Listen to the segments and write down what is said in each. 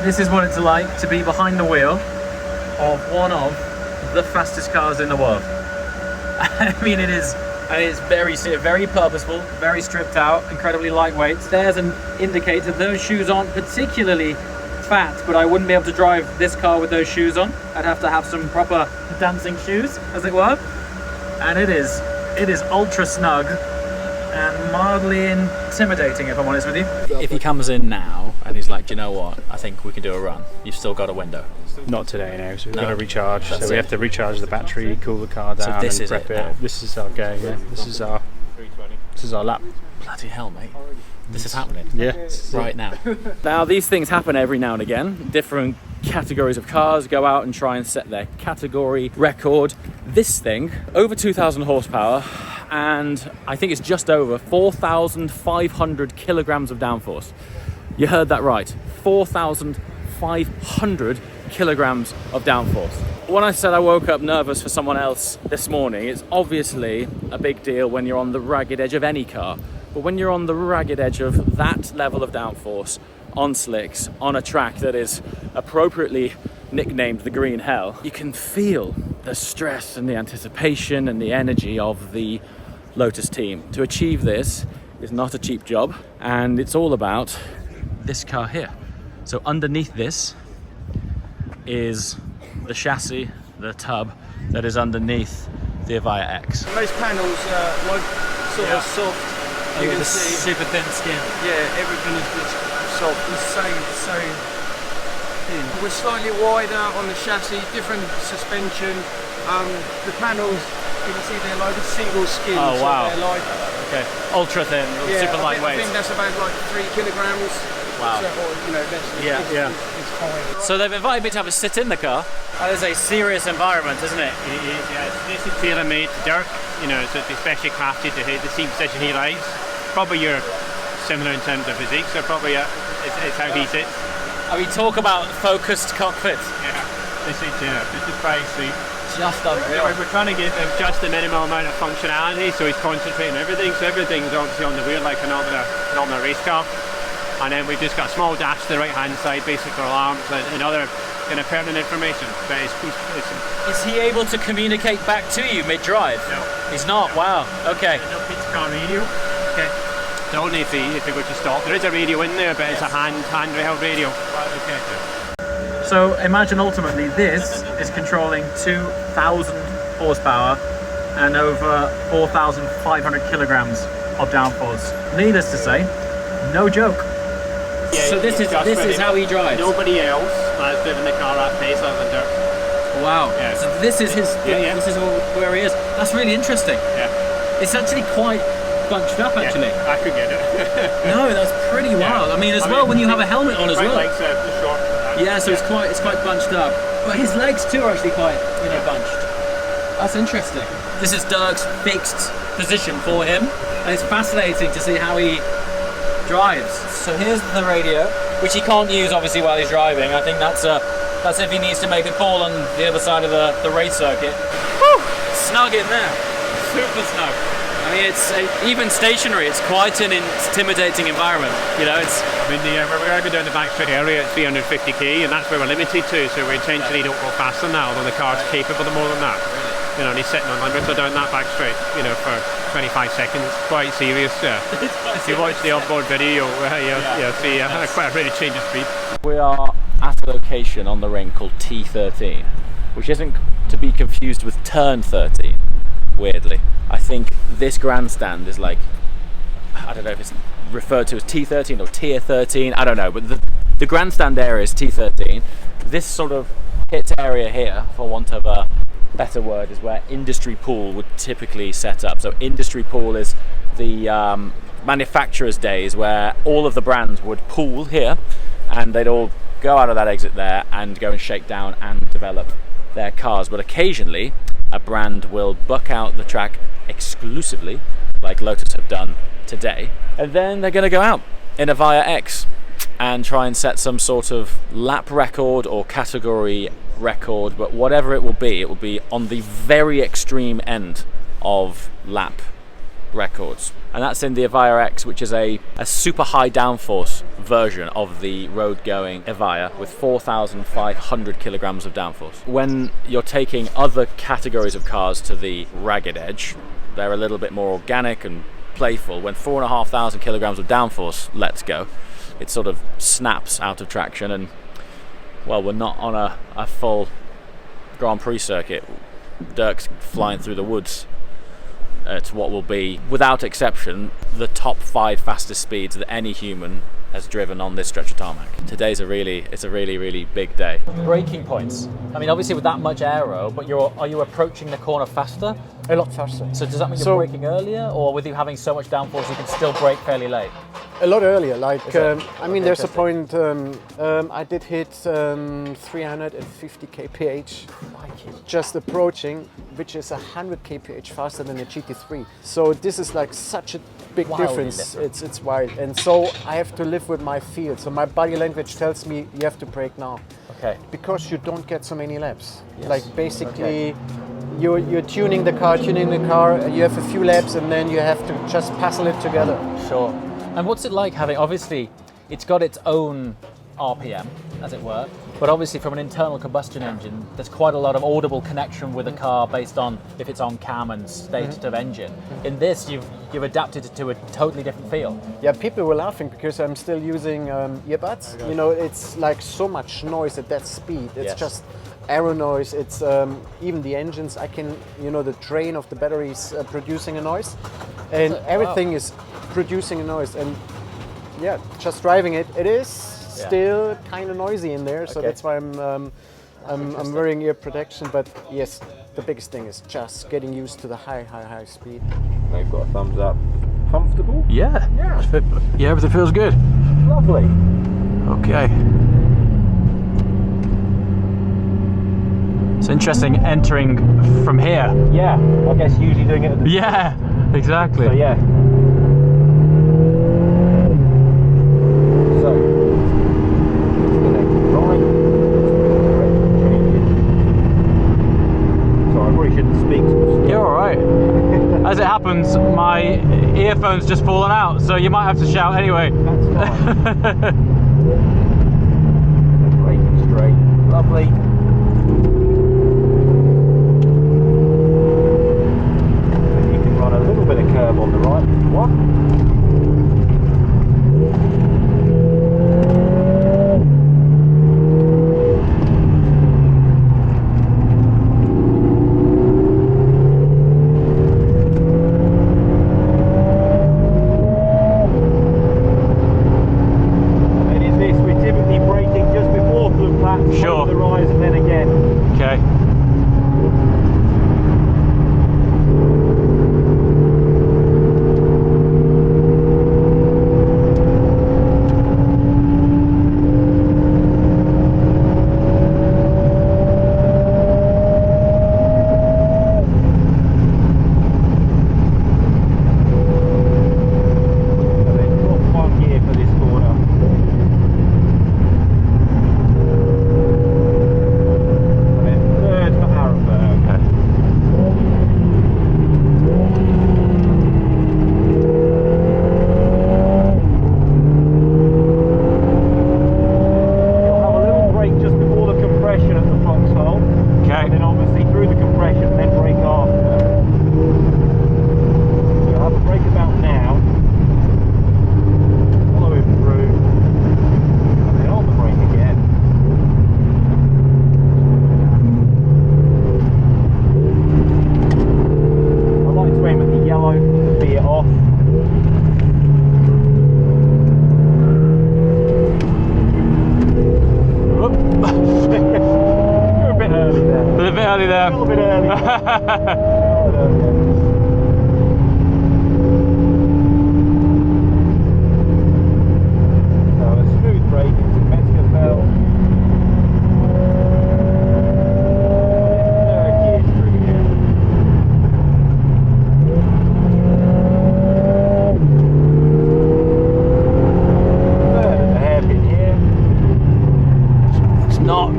This is what it's like to be behind the wheel of one of the fastest cars in the world. I mean, it's very purposeful, very stripped out, incredibly lightweight. There's an indicator. Those shoes aren't particularly fat, but I wouldn't be able to drive this car with those shoes on. I'd have to have some proper dancing shoes, as it were. And it is ultra snug and mildly intimidating, if I'm honest with you. If he comes in now and he's like, do you know what, I think we can do a run, you've still got a window. Not today, no. So we've got to recharge. So we have to recharge the battery, cool the car down, this and is prep it it. now. This is our game. Yeah. This is our lap. Bloody hell, mate. This is happening. Yeah. Right now. Now, these things happen every now and again. Different categories of cars go out and try and set their category record. This thing, over 2,000 horsepower, and I think it's just over 4,500 kilograms of downforce. You heard that right. 4,500 kilograms of downforce. When I said I woke up nervous for someone else this morning, it's obviously a big deal when you're on the ragged edge of any car. But when you're on the ragged edge of that level of downforce, on slicks, on a track that is appropriately nicknamed the Green Hell, you can feel the stress and the anticipation and the energy of the Lotus team. To achieve this is not a cheap job, and it's all about this car here. So underneath this is the chassis, the tub that is underneath the Evija X. Most panels are sort of soft. You can see super thin skin. Yeah, everything is just soft. It's so thin. We're slightly wider on the chassis, different suspension. The panels, you can see they're like a single skin. Oh wow! So they're like, okay, ultra thin, super lightweight. I think that's about like 3 kilograms. Wow. So, or, you know, less. It's fine. So they've invited me to have a sit in the car. That is a serious environment, isn't it? It is, yeah. This is tailor-made to Dirk, you know, so it's especially crafted to hit the seat position he likes. Probably you're similar in terms of physique, so probably it's how he sits. I mean, talk about focused cockpit. Yeah, this is very sweet. Just unreal. We're trying to give him just the minimal amount of functionality, so he's concentrating on everything. So everything's obviously on the wheel like a normal race car. And then we've just got a small dash to the right hand side, basic for alarms and other kind of pertinent information. But Is he able to communicate back to you mid-drive? No. He's not? Wow, okay. no pit car radio. Okay. So only if he goes to stop. There is a radio in there, but it's a hand-held radio. Right, okay. So imagine ultimately this is controlling 2,000 horsepower and over 4,500 kilograms of downforce. Needless to say, no joke. Yeah, so this is how he drives. Nobody else has driven the car at pace other than Dirk. Wow. Yeah. So this is his. This is where he is. That's really interesting. Yeah. It's actually quite bunched up. Actually. Yeah, I could get it. No, that's pretty wild. I mean, when you have a helmet on as well. Legs are short. Yeah, so it's quite bunched up. But his legs too are actually quite bunched. That's interesting. This is Dirk's fixed position for him, and it's fascinating to see how he drives. So here's the radio, which he can't use obviously while he's driving. I think that's if he needs to make a call on the other side of the race circuit. Whew, snug in there, super snug. I mean, it's even stationary. It's quite an intimidating environment. You know, it's. I mean, we're going to go down the back straight area at 350k, and that's where we're limited to. So we intentionally don't go faster than that, although the car's capable of more than that. You know, and he's sitting on limits, so down that back straight, for 25 seconds. Quite serious. If you watch the onboard video, you'll see quite a really change of speed. We are at a location on the ring called T13, which isn't to be confused with Turn 13. Weirdly, I think this grandstand is like, I don't know if it's referred to as T13 or Tier 13. I don't know, but the grandstand area is T13. This sort of pit area here, for want of a better word, is where industry pool would typically set up. So industry pool is the manufacturer's days where all of the brands would pool here, and they'd all go out of that exit there and go and shake down and develop their cars. But occasionally a brand will buck out the track exclusively, like Lotus have done today, and then they're going to go out in a Evija X and try and set some sort of lap record or category record, but whatever it will be on the very extreme end of lap records, and that's in the Evija X, which is a super high downforce version of the road-going Evija with 4,500 kilograms of downforce. When you're taking other categories of cars to the ragged edge, they're a little bit more organic and playful. When 4,500 kilograms of downforce lets go, it sort of snaps out of traction, and well, we're not on a full Grand Prix circuit. Dirk's flying through the woods at what will be, without exception, the top 5 fastest speeds that any human has driven on this stretch of tarmac. Today's a really big day. Braking points. I mean, obviously with that much aero, but are you approaching the corner faster? A lot faster. So does that mean you're braking earlier, or with you having so much downforce you can still brake fairly late? A lot earlier, like, I mean, there's a point, I did hit 350 kph just approaching, which is 100 kph faster than a GT3. So this is like such a big difference. It's wild. And so I have to live with my feel. So my body language tells me you have to brake now. Okay. Because you don't get so many laps. Yes. Like basically, you're tuning the car, you have a few laps, and then you have to just puzzle it together. Sure. And what's it like having, obviously, it's got its own RPM, as it were, but obviously from an internal combustion engine, there's quite a lot of audible connection with a car based on if it's on cam and state of engine. In this, you've adapted it to a totally different feel. Yeah, people were laughing because I'm still using earbuds. You know, it's like so much noise at that speed. It's just aero noise. It's even the engines. I can, the drain of the batteries producing a noise, and everything is producing a noise. And yeah, just driving it is still kind of noisy in there. So that's why I'm wearing ear protection. But yes, the biggest thing is just getting used to the high speed. They've got a thumbs up. Comfortable? Yeah. Yeah, everything feels good. Lovely. Okay. It's interesting entering from here. Yeah, I guess usually doing it at the Yeah, exactly. So yeah. So, right. So I probably shouldn't speak to the You're alright. As it happens, my earphone's just fallen out, so you might have to shout anyway. That's fine. Braking straight. Lovely. Curve on the right if you want. And in this, we're typically braking just before flip flaps, over the rise, and then again. Okay.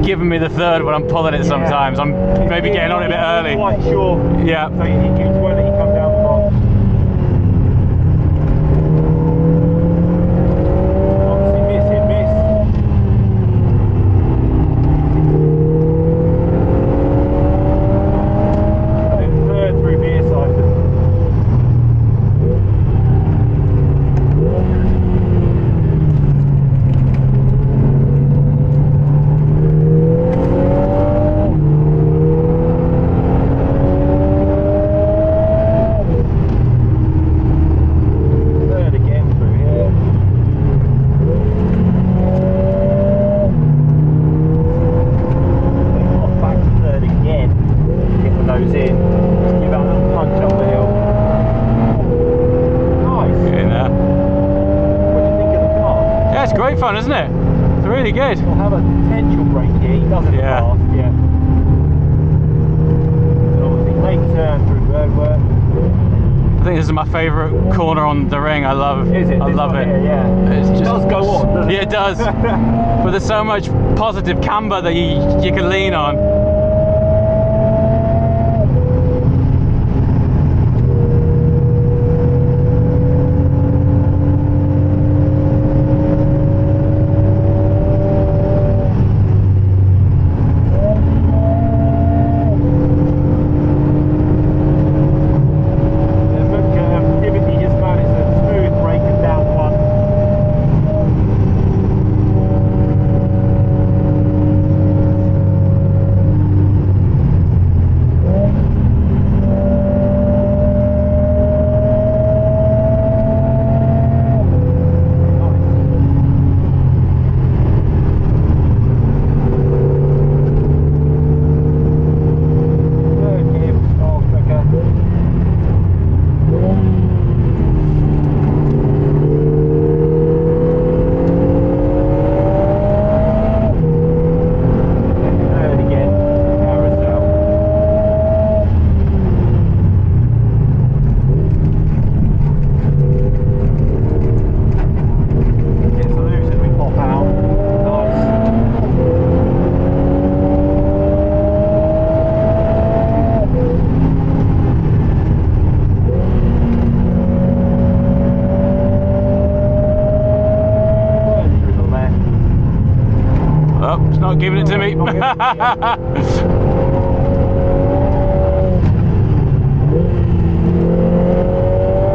Giving me the third when I'm pulling it sometimes. I'm maybe getting on it a bit early. Quite sure. Yeah. So you won't let you come down the box. fun, isn't it? It's really good. We'll have a potential break here. He doesn't Yeah. fast, yeah. And obviously, late turn through roadwork. I think this is my favourite corner on the ring. I love Is it? I This love one it. here, yeah. It's It just, does go on, doesn't it? Yeah, it does. But there's so much positive camber that you can lean on. Not giving it to me.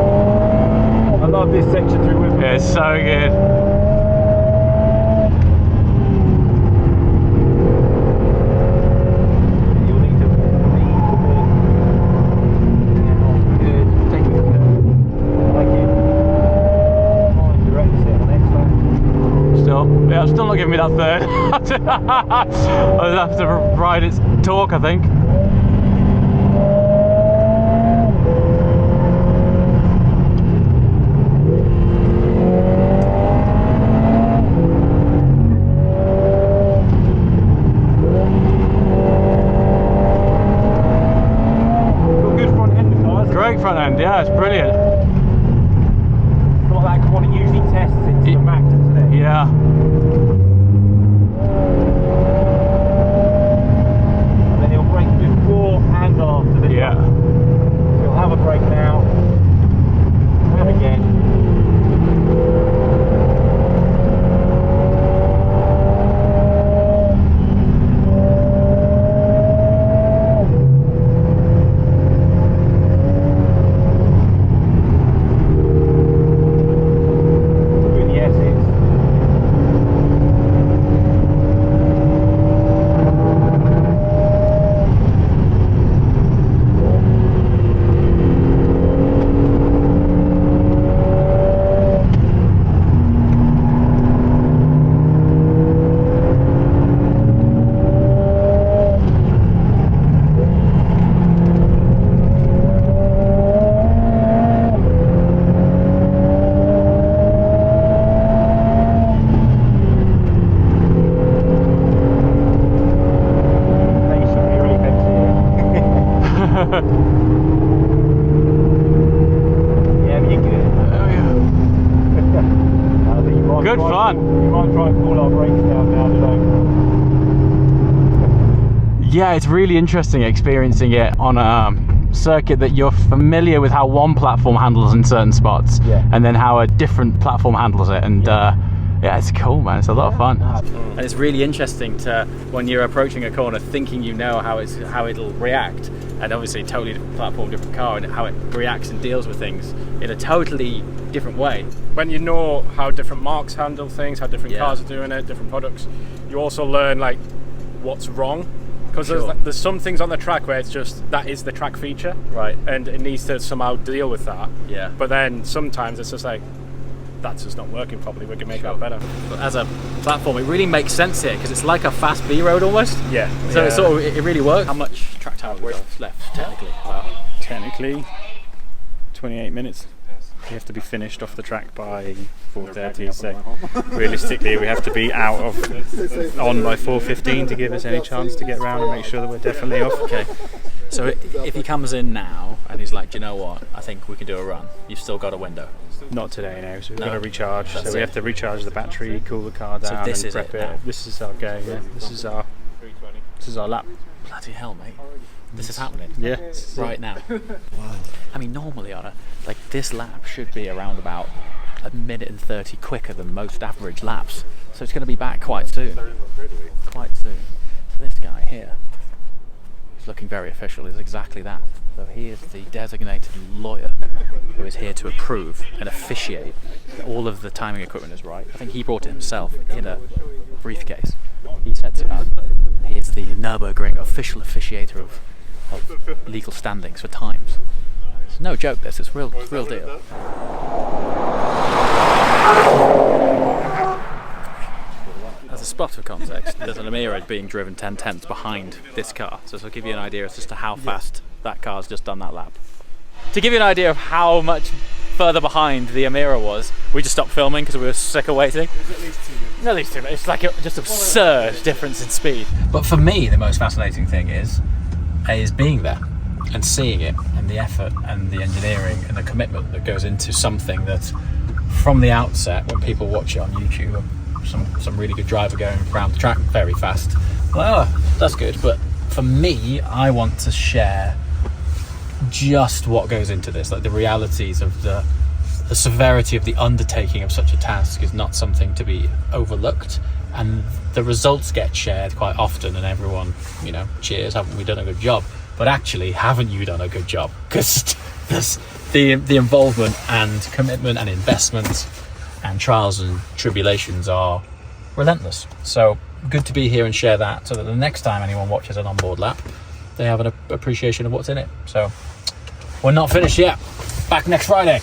I love this section through Wimbledon. Yeah, it's so good. You'll need to lean a bit. Yeah, good. Take it good. I like it. Fine, direct set on next time. Still, yeah, I'm still not giving me that third. I'll have to ride its torque, I think. Good front end cars. Great front end, yeah, it's brilliant. It's not that quality. Usually tests it to the max, isn't it? Yeah. And then he'll brake before and after this. Yeah. So he'll have a brake now. And again. Good yeses. They should be really fancy. Yeah, but you're good. I think you might Good try fun. You might try and pull our brakes down now, don't Yeah, it's really interesting experiencing it on a circuit that you're familiar with how one platform handles in certain spots, Yeah. and then how a different platform handles it. And yeah, it's cool, man. It's a lot of fun. And it's really interesting to, when you're approaching a corner, thinking you know how it'll react, and obviously totally different platform, different car, and how it reacts and deals with things in a totally different way. When you know how different marques handle things, how different Yeah. cars are doing it, different products, you also learn like what's wrong. Because Sure. there's some things on the track where it's just that is the track feature, Right. and it needs to somehow deal with that. Yeah. But then sometimes it's just like that's just not working properly. We can make Sure. that better. But as a platform, it really makes sense here because it's like a fast B road almost. Yeah. So yeah. it sort of it really works. How much track time have we got left technically? About Technically, 28 minutes. We have to be finished off the track by 4:30, so realistically we have to be on by 4:15 to give us any chance to get round and make sure that we're definitely off. Okay. So if he comes in now and he's like, do you know what? I think we can do a run. You've still got a window. Not today now, so we've No. got to recharge. That's So we it. have to recharge the battery, cool the car down, this and is prep it it. now. This is our go. Yeah, this is our lap. Bloody hell, mate. This is happening. Yeah, Right now. I mean, normally on this lap should be around about 1:30 quicker than most average laps. So it's going to be back quite soon. Quite soon. So this guy here is looking very official. Is exactly that. So he is the designated lawyer who is here to approve and officiate that all of the timing equipment is right. I think he brought it himself in a briefcase. He sets it up. He is the Nurburgring official officiator of legal standings for times. It's no joke, this. It's real deal. As a spot of context, there's an Emira being driven 10/10 behind this car. So this will give you an idea as to how fast that car's just done that lap. To give you an idea of how much further behind the Emira was, we just stopped filming because we were sick of waiting. At least 2 minutes. It's like just absurd difference in speed. But for me, the most fascinating thing is being there and seeing it, and the effort and the engineering and the commitment that goes into something that, from the outset, when people watch it on YouTube, some really good driver going around the track very fast, well, that's good. But for me, I want to share just what goes into this, like the realities of the severity of the undertaking of such a task is not something to be overlooked, and the results get shared quite often and everyone, cheers, haven't we done a good job? But actually, haven't you done a good job? Because the involvement and commitment and investment and trials and tribulations are relentless. So good to be here and share that, so that the next time anyone watches an onboard lap, they have an appreciation of what's in it. So we're not finished yet. Back next Friday.